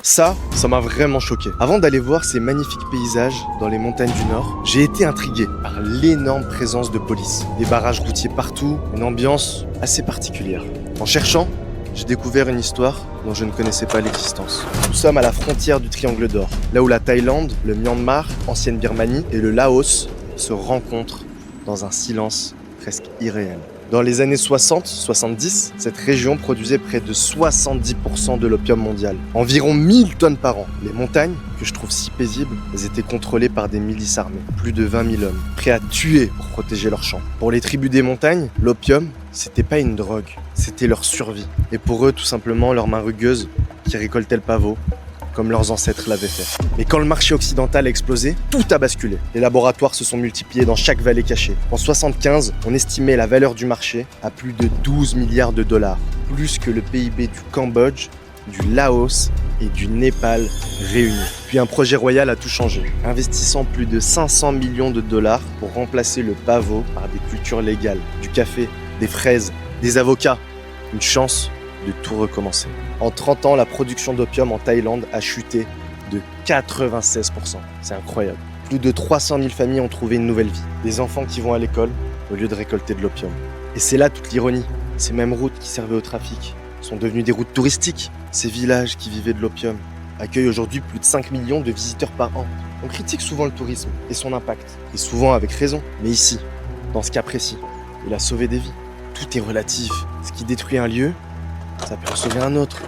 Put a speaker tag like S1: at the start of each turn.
S1: Ça m'a vraiment choqué. Avant d'aller voir ces magnifiques paysages dans les montagnes du Nord, j'ai été intrigué par l'énorme présence de police. Des barrages routiers partout, une ambiance assez particulière. En cherchant, j'ai découvert une histoire dont je ne connaissais pas l'existence. Nous sommes à la frontière du Triangle d'Or, là où la Thaïlande, le Myanmar, ancienne Birmanie et le Laos se rencontrent dans un silence presque irréel. Dans les années 60-70, cette région produisait près de 70% de l'opium mondial. Environ 1000 tonnes par an. Les montagnes, que je trouve si paisibles, elles étaient contrôlées par des milices armées. Plus de 20 000 hommes, prêts à tuer pour protéger leurs champs. Pour les tribus des montagnes, l'opium, c'était pas une drogue, c'était leur survie. Et pour eux, tout simplement, leurs mains rugueuses qui récoltaient le pavot, comme leurs ancêtres l'avaient fait. Mais quand le marché occidental a explosé, tout a basculé. Les laboratoires se sont multipliés dans chaque vallée cachée. En 1975, on estimait la valeur du marché à plus de 12 milliards de dollars, plus que le PIB du Cambodge, du Laos et du Népal réunis. Puis un projet royal a tout changé, investissant plus de 500 millions de dollars pour remplacer le pavot par des cultures légales, du café, des fraises, des avocats. Une chance de tout recommencer. En 30 ans, la production d'opium en Thaïlande a chuté de 96%. C'est incroyable. Plus de 300 000 familles ont trouvé une nouvelle vie. Des enfants qui vont à l'école au lieu de récolter de l'opium. Et c'est là toute l'ironie. Ces mêmes routes qui servaient au trafic sont devenues des routes touristiques. Ces villages qui vivaient de l'opium accueillent aujourd'hui plus de 5 millions de visiteurs par an. On critique souvent le tourisme et son impact, et souvent avec raison. Mais ici, dans ce cas précis, il a sauvé des vies. Tout est relatif. Ce qui détruit un lieu, ça peut en sauver un autre.